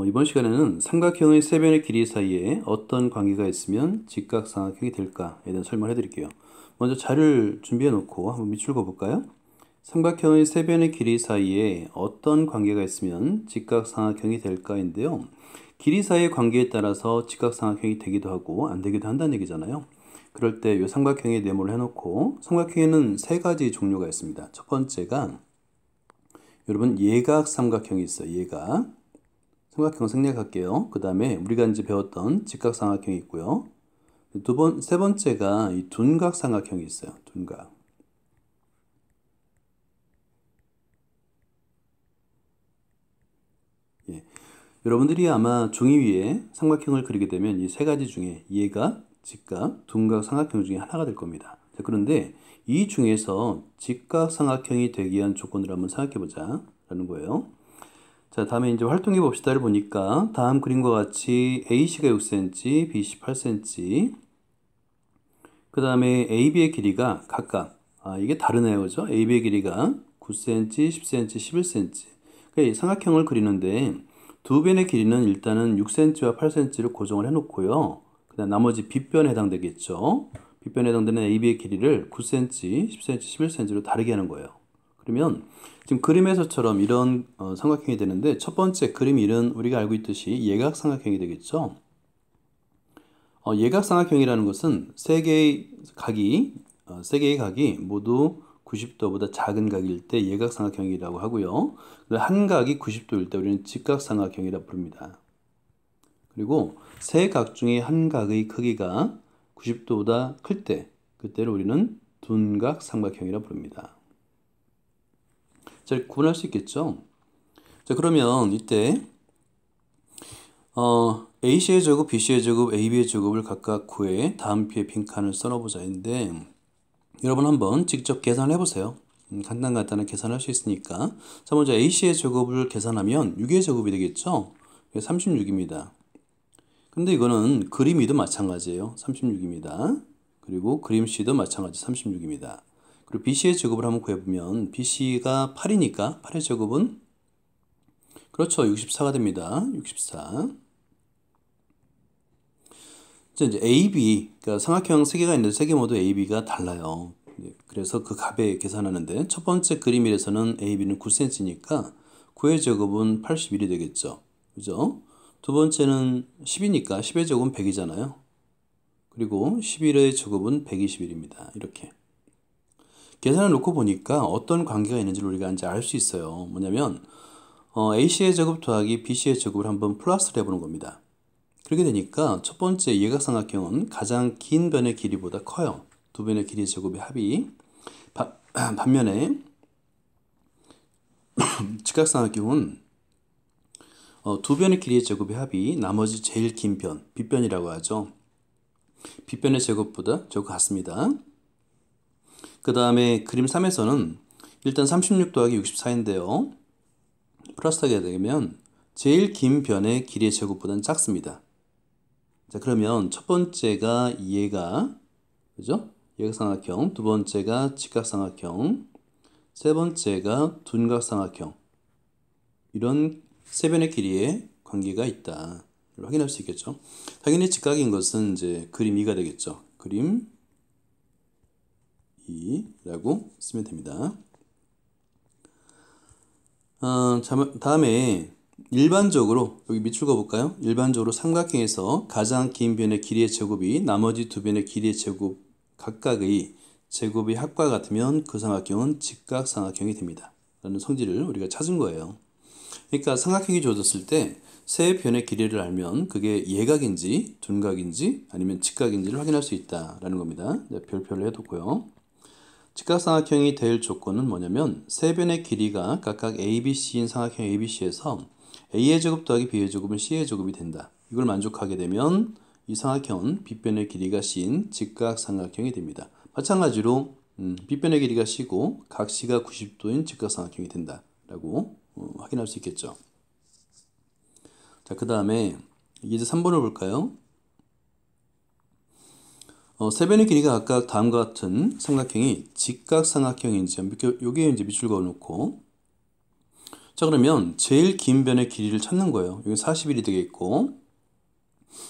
이번 시간에는 삼각형의 세 변의 길이 사이에 어떤 관계가 있으면 직각삼각형이 될까에 대한 설명을 해드릴게요. 먼저 자료를 준비해 놓고 한번 밑줄 그어볼까요? 삼각형의 세 변의 길이 사이에 어떤 관계가 있으면 직각삼각형이 될까인데요. 길이 사이의 관계에 따라서 직각삼각형이 되기도 하고 안 되기도 한다는 얘기잖아요. 그럴 때 이 삼각형에 네모를 해놓고 삼각형에는 세 가지 종류가 있습니다. 첫 번째가 여러분 예각삼각형이 있어요. 예각. 삼각형 생략할게요. 그 다음에 우리가 이제 배웠던 직각삼각형이 있고요. 세 번째가 이 둔각삼각형이 있어요. 둔각. 예. 여러분들이 아마 종이 위에 삼각형을 그리게 되면 이 세 가지 중에 예각, 직각, 둔각 삼각형 중에 하나가 될 겁니다. 자, 그런데 이 중에서 직각삼각형이 되기 위한 조건을 한번 생각해 보자 라는 거예요. 자, 다음에 이제 활동해 봅시다를 보니까 다음 그림과 같이 AC가 6cm, BC 8cm, 그 다음에 AB의 길이가 각각, 이게 다르네요. 그죠? AB의 길이가 9cm, 10cm, 11cm. 그러니까 이 삼각형을 그리는데 두 변의 길이는 일단은 6cm와 8cm를 고정을 해놓고요. 그 다음 나머지 빗변에 해당되겠죠. 빗변에 해당되는 AB의 길이를 9cm, 10cm, 11cm로 다르게 하는 거예요. 그러면 지금 그림에서처럼 이런 삼각형이 되는데 첫 번째 그림 1은 우리가 알고 있듯이 예각삼각형이 되겠죠. 예각삼각형이라는 것은 세 개의 각이 모두 90도보다 작은 각일 때 예각삼각형이라고 하고요. 한 각이 90도일 때 우리는 직각삼각형이라고 부릅니다. 그리고 세 각 중에 한 각의 크기가 90도보다 클 때, 그때를 우리는 둔각삼각형이라고 부릅니다. 잘 구분할 수 있겠죠? 자, 그러면 이때 AC의 제곱, BC의 제곱, AB의 제곱을 각각 구해 다음 표에 빈칸을 써놓보자 했는데 여러분 한번 직접 계산해 보세요. 간단한 계산할 수 있으니까. 자, 먼저 AC의 제곱을 계산하면 6의 제곱이 되겠죠? 36입니다. 근데 이거는 그림 2도 마찬가지예요. 36입니다. 그리고 그림 C도 마찬가지 36입니다. 그리고 BC의 제곱을 한번 구해보면 BC가 8이니까 8의 제곱은 그렇죠. 64가 됩니다. 64. 이제 AB, 그러니까 삼각형 세 개가 있는데 세 개 모두 AB가 달라요. 그래서 그 값에 계산하는데 첫 번째 그림에서는 AB는 9cm니까 9의 제곱은 81이 되겠죠. 그죠? 두 번째는 10이니까 10의 제곱은 100이잖아요. 그리고 11의 제곱은 121입니다. 이렇게. 계산을 놓고 보니까 어떤 관계가 있는지를 우리가 이제 알 수 있어요. 뭐냐면 AC의 제곱 더하기 BC의 제곱을 한번 플러스를 해보는 겁니다. 그렇게 되니까 첫 번째 예각삼각형은 가장 긴 변의 길이보다 커요. 두 변의 길이의 제곱의 합이. 반면에 직각삼각형은 두 변의 길이의 제곱의 합이 나머지 제일 긴 변, 빗변이라고 하죠. 빗변의 제곱보다 제곱 같습니다. 그 다음에 그림 3에서는 일단 36 더하기 64인데요. 플러스하게 되면 제일 긴 변의 길이의 제곱보다는 작습니다. 자, 그러면 첫 번째가 예각, 그죠? 예각삼각형, 두 번째가 직각삼각형, 세 번째가 둔각삼각형. 이런 세 변의 길이의 관계가 있다. 확인할 수 있겠죠? 당연히 직각인 것은 이제 그림 2가 되겠죠. 그림 2라고 쓰면 됩니다. 다음에 일반적으로 여기 밑줄 그어볼까요? 일반적으로 삼각형에서 가장 긴 변의 길이의 제곱이 나머지 두 변의 길이의 제곱 각각의 제곱의 합과 같으면 그 삼각형은 직각삼각형이 됩니다. 라는 성질을 우리가 찾은 거예요. 그러니까 삼각형이 주어졌을 때 세 변의 길이를 알면 그게 예각인지 둔각인지 아니면 직각인지를 확인할 수 있다라는 겁니다. 별표를 해뒀고요. 직각삼각형이 될 조건은 뭐냐면 세 변의 길이가 각각 ABC인 삼각형 ABC에서 A의 제곱 더하기 B의 제곱은 C의 제곱이 된다. 이걸 만족하게 되면 이 삼각형은 빗변의 길이가 C인 직각삼각형이 됩니다. 마찬가지로 빗변의 길이가 C고 각 C가 90도인 직각삼각형이 된다라고 확인할 수 있겠죠. 자, 그 다음에 이제 3번을 볼까요? 세 변의 길이가 각각 다음과 같은 삼각형이 직각삼각형인지 여기에 이제 밑줄 그어놓고 자, 그러면 제일 긴 변의 길이를 찾는 거예요. 여기 41이 되겠고,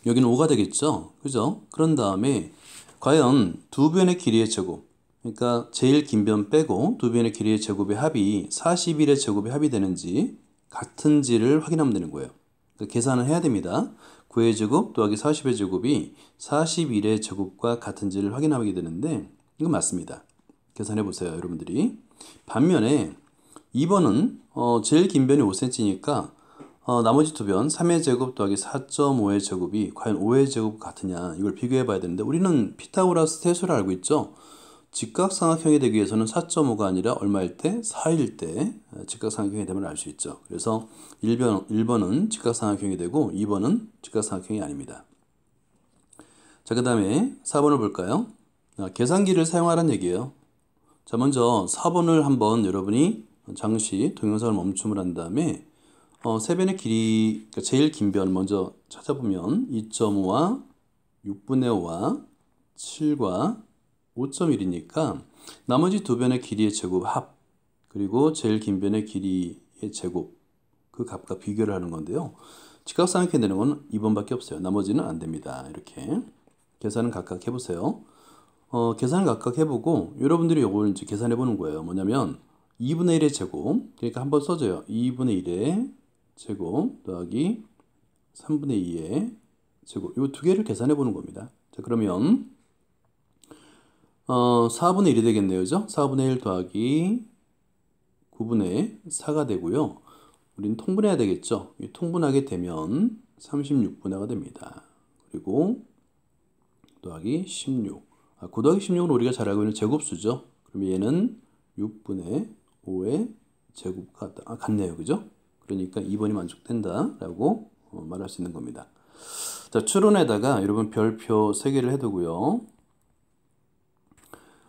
여기는 5가 되겠죠? 그죠? 그런 다음에, 과연 두 변의 길이의 제곱, 그러니까 제일 긴 변 빼고 두 변의 길이의 제곱의 합이 41의 제곱의 합이 되는지, 같은지를 확인하면 되는 거예요. 그러니까 계산을 해야 됩니다. 9의 제곱 더하기 40의 제곱이 41의 제곱과 같은지를 확인하게 되는데, 이건 맞습니다. 계산해 보세요, 여러분들이. 반면에 2번은 제일 긴 변이 5cm니까 나머지 두 변 3의 제곱 더하기 4.5의 제곱이 과연 5의 제곱 같으냐, 이걸 비교해 봐야 되는데, 우리는 피타고라스 태수를 알고 있죠. 직각삼각형이 되기 위해서는 4.5가 아니라 얼마일 때? 4일 때 직각삼각형이 됨을 알 수 있죠. 그래서 1번은 직각삼각형이 되고 2번은 직각삼각형이 아닙니다. 자, 그 다음에 4번을 볼까요? 계산기를 사용하라는 얘기예요. 자, 먼저 4번을 한번 여러분이 잠시 동영상을 멈춤을 한 다음에 세 변의 길이, 그러니까 제일 긴 변 먼저 찾아보면 2.5와 6분의 5와 7과 5.1이니까 나머지 두 변의 길이의 제곱 합, 그리고 제일 긴 변의 길이의 제곱, 그 값과 비교를 하는 건데요. 직각삼각형이 되는 건 2번밖에 없어요. 나머지는 안 됩니다. 이렇게 계산은 각각 해보세요. 계산을 각각 해보고 여러분들이 이걸 이제 계산해 보는 거예요. 뭐냐면 2분의 1의 제곱, 그러니까 한번 써줘요. 2분의 1의 제곱 더하기 3분의 2의 제곱, 이 두 개를 계산해 보는 겁니다. 자, 그러면 4분의 1이 되겠네요. 그죠? 4분의 1 더하기 9분의 4가 되고요. 우리는 통분해야 되겠죠? 이 통분하게 되면 36분의가 됩니다. 그리고 더하기 16. 9 더하기 16은 우리가 잘 알고 있는 제곱수죠. 그럼 얘는 6분의 5의 제곱과 같네요. 그죠? 그러니까 2번이 만족된다라고 말할 수 있는 겁니다. 자, 추론에다가 여러분 별표 3개를 해두고요.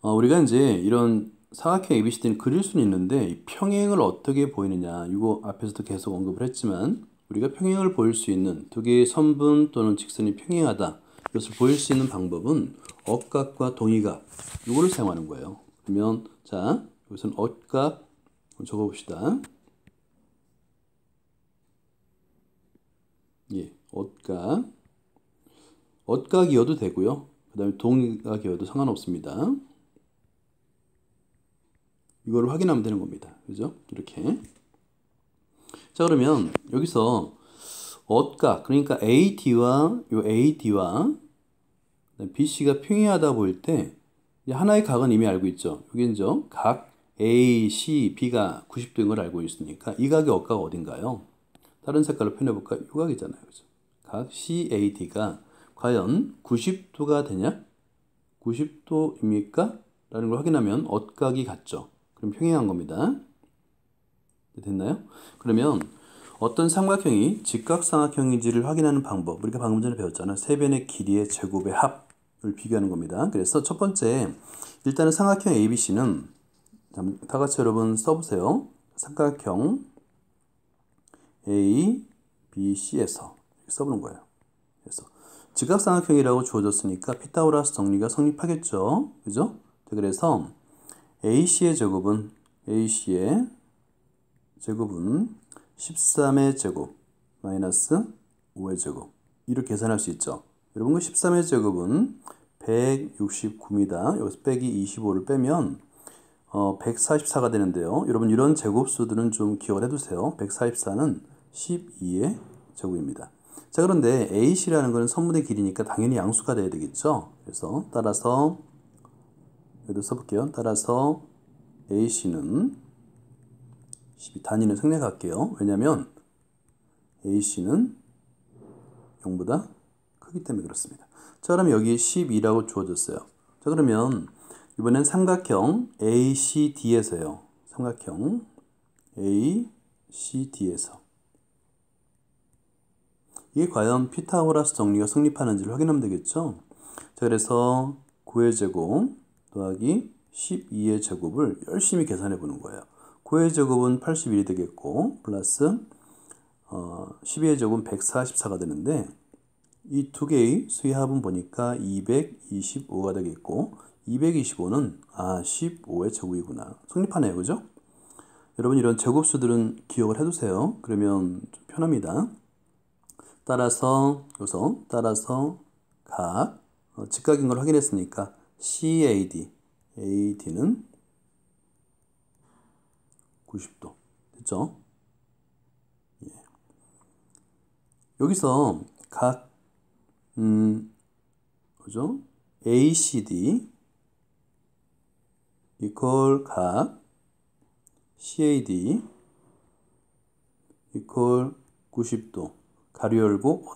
우리가 이제 이런 사각형 ABCD는 그릴 수는 있는데 이 평행을 어떻게 보이느냐, 이거 앞에서도 계속 언급을 했지만 우리가 평행을 보일 수 있는 두 개의 선분 또는 직선이 평행하다, 이것을 보일 수 있는 방법은 억각과 동의각, 이거를 사용하는 거예요. 그러면 자, 여기서는 억각 적어봅시다. 예, 억각이어도 되고요. 그 다음에 동의각이어도 상관없습니다. 이거를 확인하면 되는 겁니다. 그죠? 이렇게. 자, 그러면 여기서 억각, 그러니까 AD와 BC가 평행하다 보일 때 하나의 각은 이미 알고 있죠. 여기 이제 각 ACB가 90도인 걸 알고 있으니까 이 각의 억각은 어딘가요? 다른 색깔로 표현해볼까요? 이 각이잖아요. 그죠? 각 CAD가 과연 90도가 되냐? 90도입니까? 라는 걸 확인하면 억각이 같죠. 그럼 평행한 겁니다. 됐나요? 그러면 어떤 삼각형이 직각삼각형인지를 확인하는 방법, 우리가 방금 전에 배웠잖아요. 세 변의 길이의 제곱의 합을 비교하는 겁니다. 그래서 첫 번째, 일단은 삼각형 ABC는 다 같이 여러분 써보세요. 삼각형 ABC에서 써보는 거예요. 그래서 직각삼각형이라고 주어졌으니까 피타고라스 정리가 성립하겠죠. 그죠? 그래서 AC의 제곱은 13의 제곱 마이너스 5의 제곱, 이렇게 계산할 수 있죠. 여러분, 그 13의 제곱은 169입니다. 여기서 빼기 25를 빼면 144가 되는데요. 여러분, 이런 제곱수들은 좀 기억을 해두세요. 144는 12의 제곱입니다. 자, 그런데 AC라는 것은 선분의 길이니까 당연히 양수가 돼야 되겠죠. 그래서 따라서 여기도 써볼게요. 따라서 AC는 12, 단위는 생략할게요. 왜냐하면 AC는 0보다 크기 때문에 그렇습니다. 자, 그럼 여기 12라고 주어졌어요. 자, 그러면 이번엔 삼각형 ACD에서요. 삼각형 ACD에서 이게 과연 피타고라스 정리가 성립하는지를 확인하면 되겠죠. 자, 그래서 9의 제곱 더하기 12의 제곱을 열심히 계산해 보는 거예요. 9의 제곱은 81이 되겠고 플러스 12의 제곱은 144가 되는데 이 두 개의 수의 합은 보니까 225가 되겠고 225는 15의 제곱이구나. 성립하네요. 그죠? 여러분 이런 제곱수들은 기억을 해두세요. 그러면 좀 편합니다. 따라서 각 직각인 걸 확인했으니까 AD는 90도 됐죠? 예. 여기서 각 뭐죠? ACD 이퀄 각 CAD 이퀄 90도 가로 열고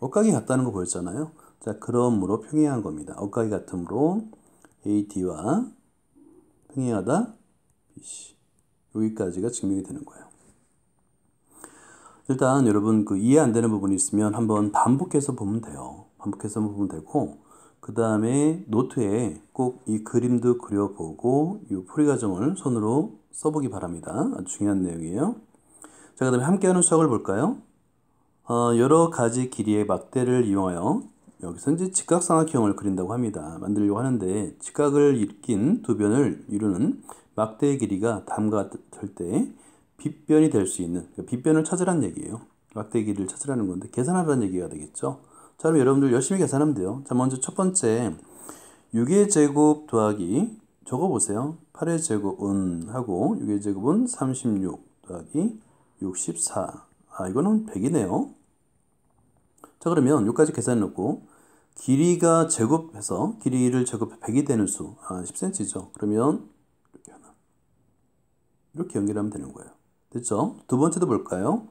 억각이 같다는 거 보였잖아요. 자, 그러므로 평행한 겁니다. 억각이 같으므로 AD와 평행하다 BC 여기까지가 증명이 되는 거예요. 일단 여러분 그 이해 안 되는 부분이 있으면 한번 반복해서 보면 돼요. 반복해서 보면 되고 그 다음에 노트에 꼭 이 그림도 그려보고 이 풀이 과정을 손으로 써보기 바랍니다. 아주 중요한 내용이에요. 자, 그 다음에 함께하는 수학을 볼까요? 여러 가지 길이의 막대를 이용하여 여기서 이제 직각삼각형을 그린다고 합니다. 만들려고 하는데 직각을 잇긴 두 변을 이루는 막대의 길이가 다음과 같을 때 빗변이 될 수 있는 빗변을 찾으라는 얘기예요. 막대의 길이를 찾으라는 건데 계산하라는 얘기가 되겠죠. 자, 그럼 여러분들 열심히 계산하면 돼요. 자, 먼저 첫 번째 6의 제곱 더하기 적어보세요. 8의 제곱은 하고 6의 제곱은 36 더하기 64 이거는 100이네요. 자, 그러면 여기까지 계산해 놓고 길이가 제곱해서 길이를 제곱해 100이 되는 수 10cm죠. 그러면 이렇게 하나 이렇게 연결하면 되는 거예요. 됐죠? 두 번째도 볼까요?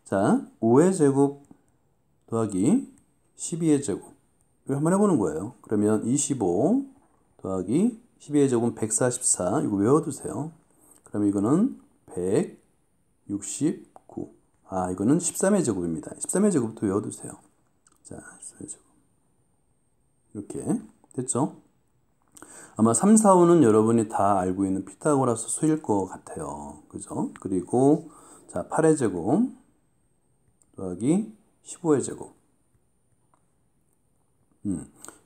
자, 5의 제곱 더하기 12의 제곱 이거 한번 해보는 거예요. 그러면 25 더하기 12의 제곱은 144 이거 외워두세요. 그럼 이거는 169 이거는 13의 제곱입니다. 13의 제곱도 외워두세요. 자, 13의 제곱 이렇게 됐죠? 아마 3, 4, 5는 여러분이 다 알고 있는 피타고라스 수일 것 같아요. 그죠? 그리고 자, 8의 제곱 더하기 15의 제곱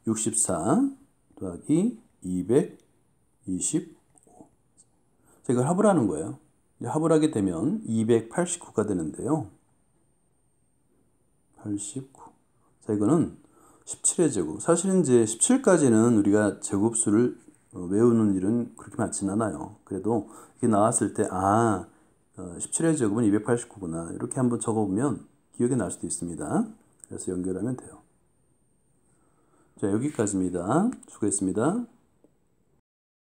64 더하기 225 자, 이걸 합을 하는 거예요. 합을 하게 되면 289가 되는데요. 89. 자, 이거는 17의 제곱. 사실은 이제 17까지는 우리가 제곱수를 외우는 일은 그렇게 많지는 않아요. 그래도 이게 나왔을 때 17의 제곱은 289구나. 이렇게 한번 적어보면 기억이 날 수도 있습니다. 그래서 연결하면 돼요. 자, 여기까지입니다. 수고했습니다.